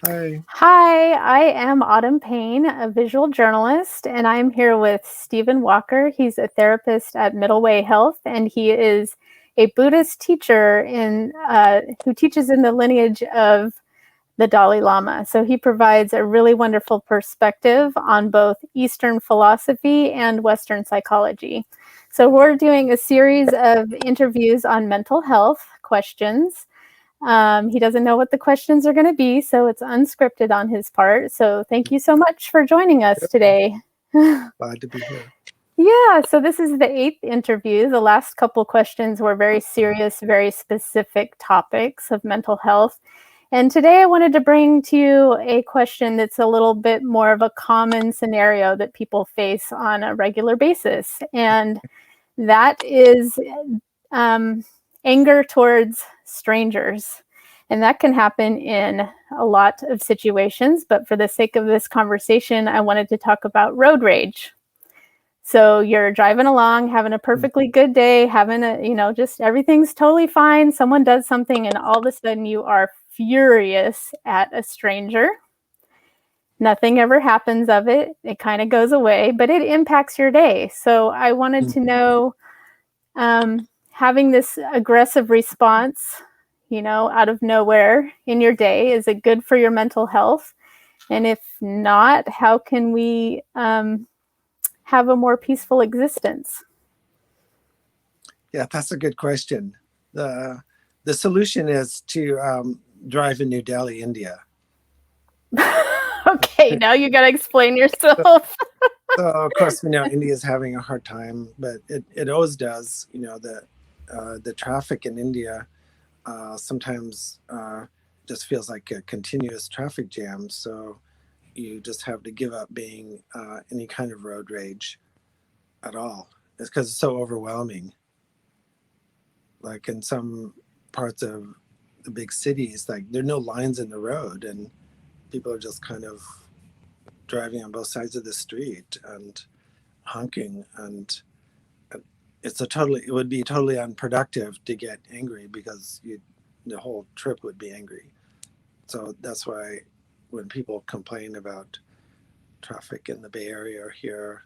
Hi. Hi, I am Autumn Payne, a visual journalist, and I'm here with Stephen Walker. He's a therapist at Middle Way Health, and he is a Buddhist teacher who teaches in the lineage of the Dalai Lama. So he provides a really wonderful perspective on both Eastern philosophy and Western psychology. So we're doing a series of interviews on mental health questions. He doesn't know what the questions are going to be, so it's unscripted on his part. So thank you so much for joining us Yep, today. glad to be here. Yeah, so this is the eighth interview. The last couple questions were very serious, very specific topics of mental health. And today I wanted to bring to you a question that's a little bit more of a common scenario that people face on a regular basis. And that is um, anger towards strangers. And that can happen in a lot of situations. But for the sake of this conversation, I wanted to talk about road rage. So you're driving along, having a Mm. perfectly good day, just everything's totally fine. Someone does something, and all of a sudden you are furious at a stranger. Nothing ever happens of it. It kind of goes away, but it impacts your day. So I wanted to know, having this aggressive response, out of nowhere in your day, is it good for your mental health? And if not, how can we have a more peaceful existence? Yeah, that's a good question. The the solution is to drive in New Delhi, India. Okay, now you got to explain So, yourself. so of course, India is having a hard time, but it always does. The traffic in India sometimes just feels like a continuous traffic jam. So you just have to give up being any kind of road rage at all. It's because it's so overwhelming. Like in some parts of the big cities, like there are no lines in the road, and people are just kind of driving on both sides of the street and honking, and it would be totally unproductive to get angry because the whole trip would be angry. So that's why when people complain about traffic in the Bay Area or here,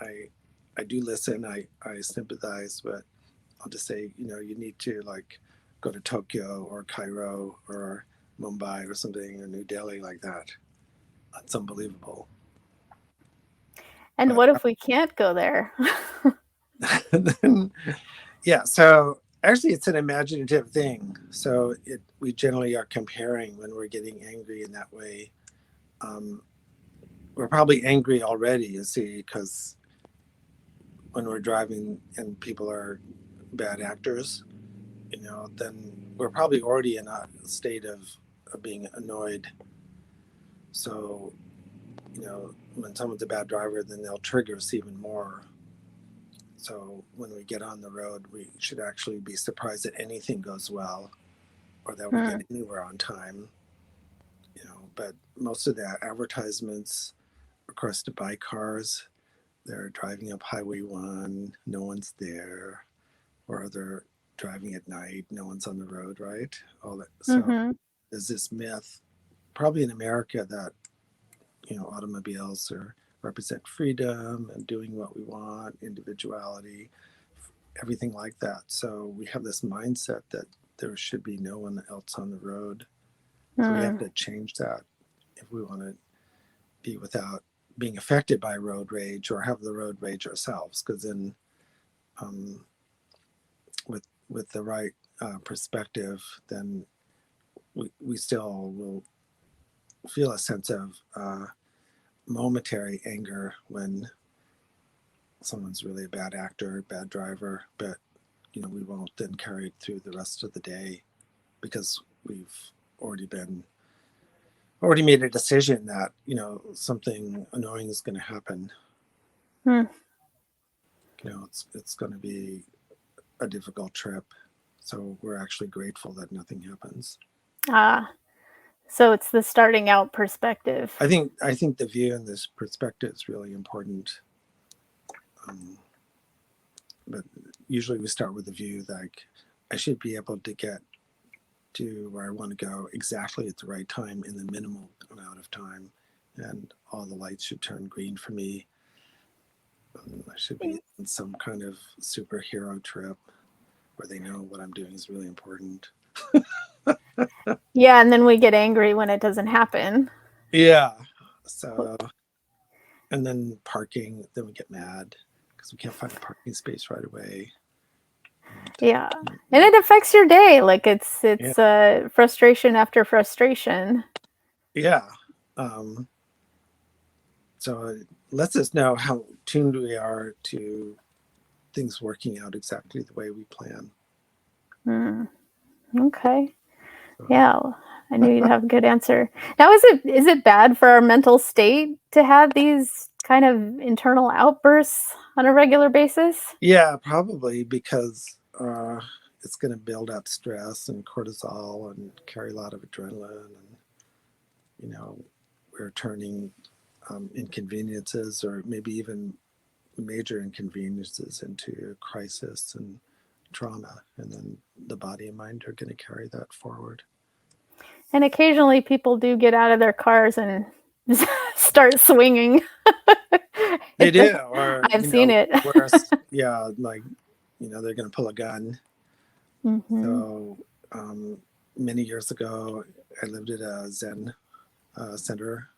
I I do listen. I sympathize, but I'll just say, you need to like go to Tokyo or Cairo or Mumbai or something or New Delhi like that. That's unbelievable. And But what if we can't go there? then, yeah, so actually it's an imaginative thing. So we generally are comparing when we're getting angry in that way. Um, we're probably angry already, you see, because when we're driving and people are bad actors, then we're probably already in a state of being annoyed. So, when someone's a bad driver, then they'll trigger us even more. So when we get on the road, we should actually be surprised that anything goes well or that we get Hmm. anywhere on time. But most of the advertisements, of course, to buy cars, they're driving up Highway 1, no one's there, or they're driving at night, no one's on the road, right? All that. So Mm-hmm. there's this myth, probably in America, that automobiles represent freedom and doing what we want, individuality, everything like that. So we have this mindset that there should be no one else on the road. So we have Mm. to change that if we want to be without being affected by road rage or have the road rage ourselves. Because then, um, with the right perspective, then we still will feel a sense of momentary anger when someone's really a bad actor, bad driver, but we won't then carry it through the rest of the day because we've already been already made a decision that something annoying is going to happen. Hmm. It's going to be a difficult trip, so we're actually grateful that nothing happens. Ah, so it's the starting out perspective. I think the view and this perspective is really important. um, but usually we start with the view like I should be able to get to where I want to go exactly at the right time in the minimal amount of time, and all the lights should turn green for me. I should be in some kind of superhero trip where they know what I'm doing is really important. Yeah, and then we get angry when it doesn't happen. Yeah. So, and then parking, then we get mad because we can't find a parking space right away. Yeah, and it affects your day. Like it's Yeah. Frustration after frustration. Yeah. So it lets us know how tuned we are to things working out exactly the way we plan. Okay. So, Yeah, I knew you'd have a good answer. Now, is it bad for our mental state to have these kind of internal outbursts on a regular basis? yeah, probably because it's going to build up stress and cortisol and carry a lot of adrenaline, and we're turning inconveniences or maybe even major inconveniences into crisis and trauma, and then the body and mind are going to carry that forward. And occasionally people do get out of their cars and start swinging. They do, or I've seen it. worse, yeah, like they're going to pull a gun. Mm-hmm. So many years ago, I lived at a Zen center,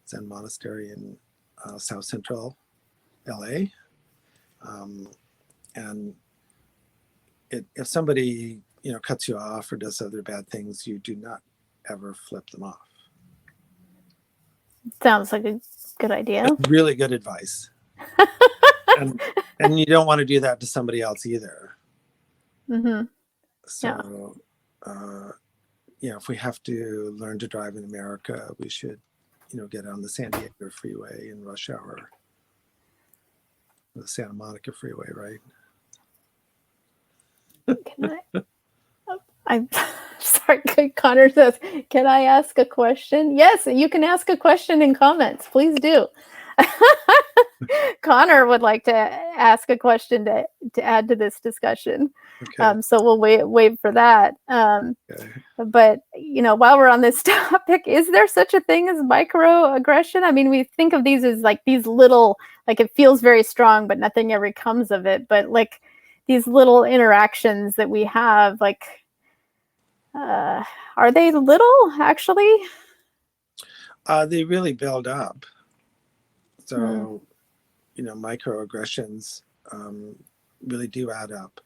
Zen monastery in South Central LA. And if somebody cuts you off or does other bad things, you do not ever flip them off. Sounds like a good idea. That's really good advice. and you don't want to do that to somebody else either. Mm-hmm. So if we have to learn to drive in America, we should get on the San Diego freeway in rush hour, the Santa Monica freeway, right? I'm sorry, Connor says, can I ask a question? Yes, you can ask a question in comments. Please do. Connor would like to ask a question to add to this discussion. Okay. So we'll wait for that. Okay. But while we're on this topic, is there such a thing as microaggression? I mean, we think of these as like these little, like it feels very strong, but nothing ever comes of it. But like these little interactions that we have, like, are they little actually? They really build up. So, microaggressions really do add up.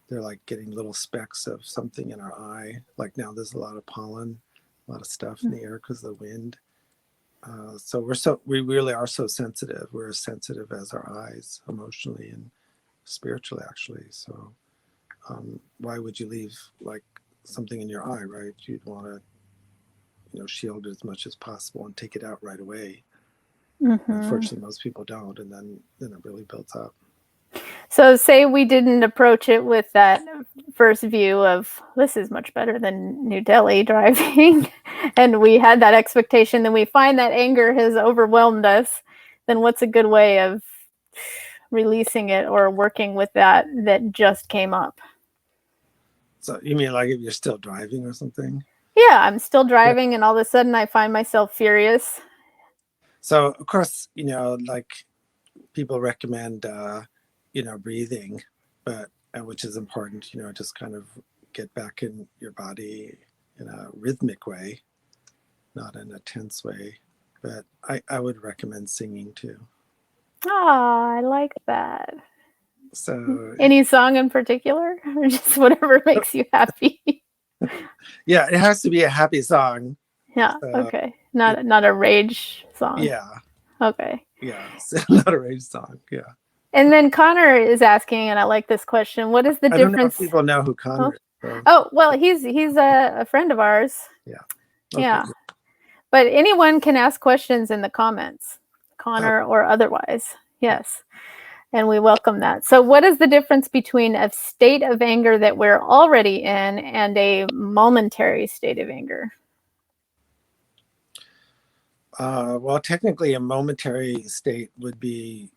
They're like getting little specks of something in our eye. Like now there's a lot of pollen, a lot of stuff in the air because of the wind. So we really are so sensitive. We're as sensitive as our eyes, emotionally and spiritually, actually. So why would you leave like something in your eye, right? You'd want to shield it as much as possible and take it out right away. Mm-hmm. Unfortunately, most people don't, and then it really builds up. So say we didn't approach it with that first view of this is much better than New Delhi driving, and we had that expectation, then we find that anger has overwhelmed us, then what's a good way of releasing it or working with that just came up? So you mean like if you're still driving or something? Yeah, I'm still driving and all of a sudden I find myself furious. So of course, like people recommend, breathing, but which is important, just kind of get back in your body in a rhythmic way, not in a tense way. But I would recommend singing too. Oh, I like that. So any song in particular, or just whatever makes you happy? Yeah, it has to be a happy song. Yeah. So, okay. Not a rage song. Yeah. Okay. Yeah. Not a rage song. Yeah. And then Connor is asking, and I like this question: what is the difference? I don't know if people know who Connor is. So. Oh well, he's a friend of ours. Yeah. Okay. Yeah. But anyone can ask questions in the comments, Connor or otherwise. Yes. And we welcome that. So what is the difference between a state of anger that we're already in and a momentary state of anger? Well, technically a momentary state would be,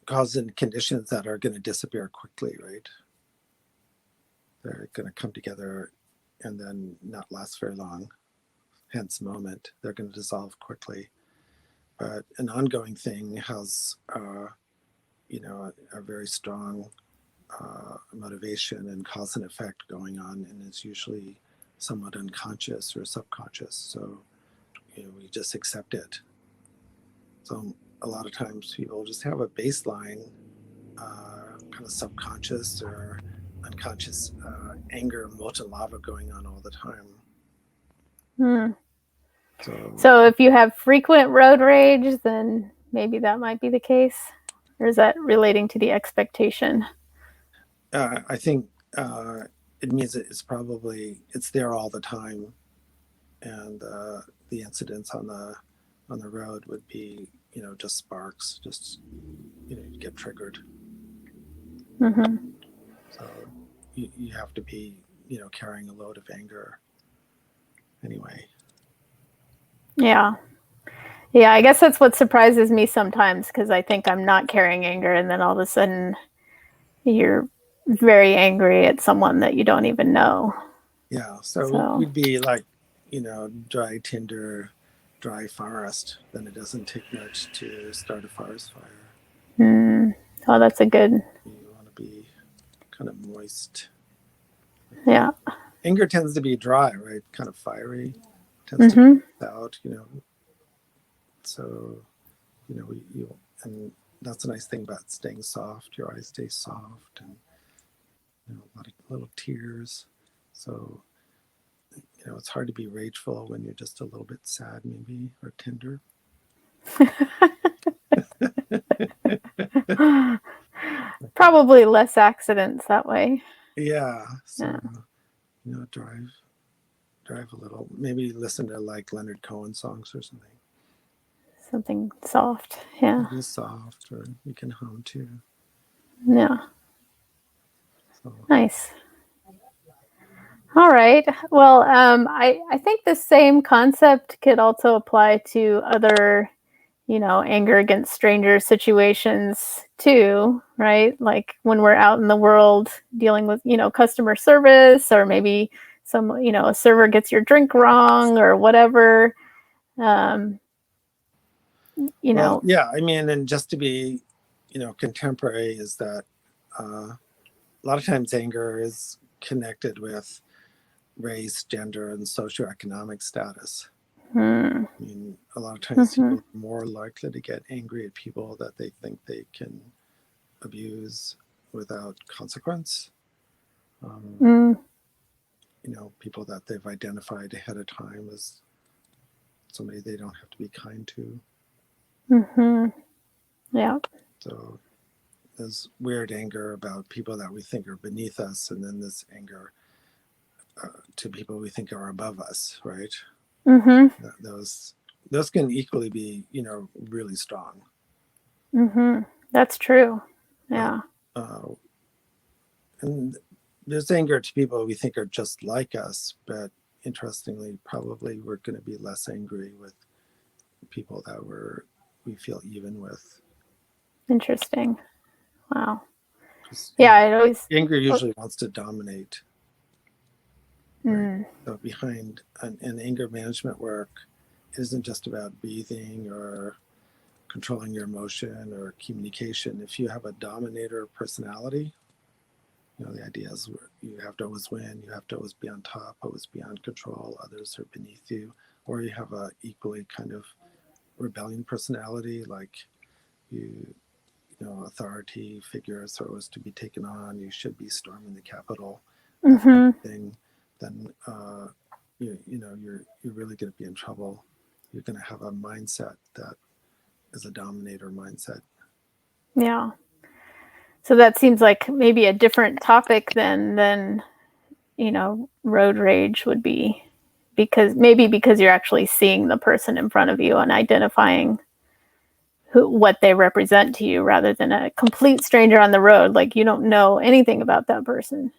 causing conditions that are going to disappear quickly, right? They're going to come together and then not last very long. Hence moment. They're going to dissolve quickly. But an ongoing thing has, a very strong motivation and cause and effect going on, and is usually somewhat unconscious or subconscious. So, we just accept it. So a lot of times people just have a baseline, kind of subconscious or unconscious anger, molten lava going on all the time. So if you have frequent road rage, then maybe that might be the case. Or is that relating to the expectation? I think it means it's there all the time, and the incidents on the road would be just sparks, just you get triggered. So you have to be carrying a load of anger anyway. Yeah, I guess that's what surprises me sometimes, because I think I'm not carrying anger, and then all of a sudden you're very angry at someone that you don't even know. Yeah, so we'd be like, dry tinder, dry forest. Then it doesn't take much to start a forest fire. Oh, that's a good. You want to be kind of moist. Yeah. Anger tends to be dry, right? Kind of fiery. Tends to be out, So, and that's a nice thing about staying soft. Your eyes stay soft, and a lot of little tears. So, it's hard to be rageful when you're just a little bit sad, maybe, or tender. Probably less accidents that way. Yeah. So, drive a little. Maybe listen to like Leonard Cohen songs or something. Something soft. Yeah. It is soft, or you can hum too. Yeah. So. Nice. All right. Well, I think the same concept could also apply to other, anger against strangers situations too, right? Like when we're out in the world dealing with, customer service, or maybe a server gets your drink wrong or whatever. Well, yeah, I mean, and just to be, contemporary, is that a lot of times anger is connected with race, gender, and socioeconomic status. I mean, a lot of times people are more likely to get angry at people that they think they can abuse without consequence. People that they've identified ahead of time as somebody they don't have to be kind to. Yeah. So there's weird anger about people that we think are beneath us, and then this anger to people we think are above us, right? Those can equally be, really strong. That's true. Yeah. And there's anger to people we think are just like us, but interestingly, probably we're going to be less angry with people that we feel even with. Interesting. Wow. Yeah, anger usually wants to dominate. Right? So behind an anger management work, it isn't just about breathing or controlling your emotion or communication. If you have a dominator personality, the idea is you have to always win, you have to always be on top, always be on control, others are beneath you. Or you have a equally kind of rebellion personality, like authority figures are always to be taken on, you should be storming the Capitol, that kind of thing. Then you're really going to be in trouble. You're going to have a mindset that is a dominator mindset. Yeah. So that seems like maybe a different topic than road rage would be, because you're actually seeing the person in front of you and identifying what they represent to you, rather than a complete stranger on the road. Like you don't know anything about that person.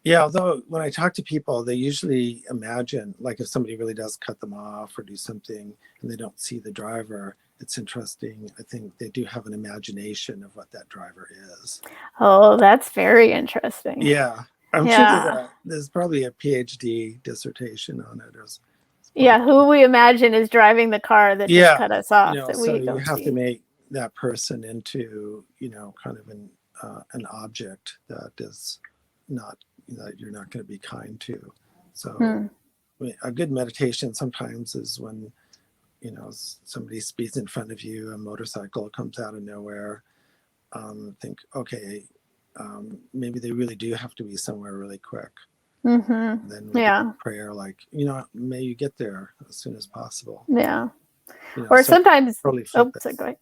Yeah, although when I talk to people, they usually imagine, like if somebody really does cut them off or do something and they don't see the driver, it's interesting. I think they do have an imagination of what that driver is. Oh, that's very interesting. Yeah. I'm sure Yeah. there's probably a PhD dissertation on it. It's probably, Yeah, who we imagine is driving the car that just yeah, cut us you off know, that so we you don't have to see. make that person into, kind of an object that is not, that you're not going to be kind to. So Hmm. I mean, a good meditation sometimes is when, somebody speeds in front of you, a motorcycle comes out of nowhere. Think, okay, maybe they really do have to be somewhere really quick. Mm-hmm. And then we do Yeah. prayer like, may you get there as soon as possible. Yeah. Or So sometimes, totally flip oh, it. so go ahead.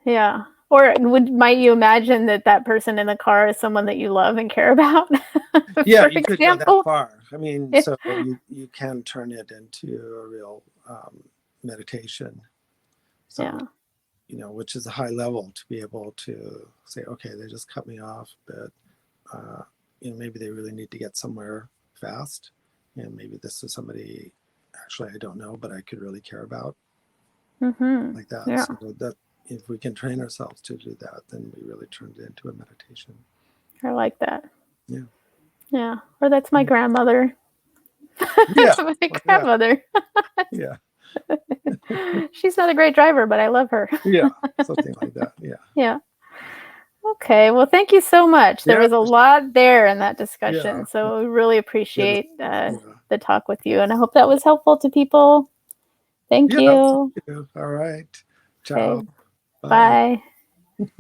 Yeah. Or might you imagine that person in the car is someone that you love and care about, Yeah, for you could go that example? far. I mean, so you can turn it into a real meditation. So, Yeah. which is a high level to be able to say, okay, they just cut me off, but maybe they really need to get somewhere fast, and maybe this is somebody actually I don't know, but I could really care about, Mm-hmm. like that. Yeah. So that if we can train ourselves to do that, then we really turned it into a meditation. I like that. Yeah. Yeah. Or that's my grandmother. Yeah. My Well, yeah. grandmother. Yeah. She's not a great driver, but I love her. Yeah. Something like that. Yeah. Yeah. Okay. Well, thank you so much. There Yeah. was a lot there in that Yeah. discussion. So we really Good. appreciate Yeah. the talk with you. And I hope that was helpful to people. Thank Yeah. you. All right. Okay. Ciao. Bye. Bye.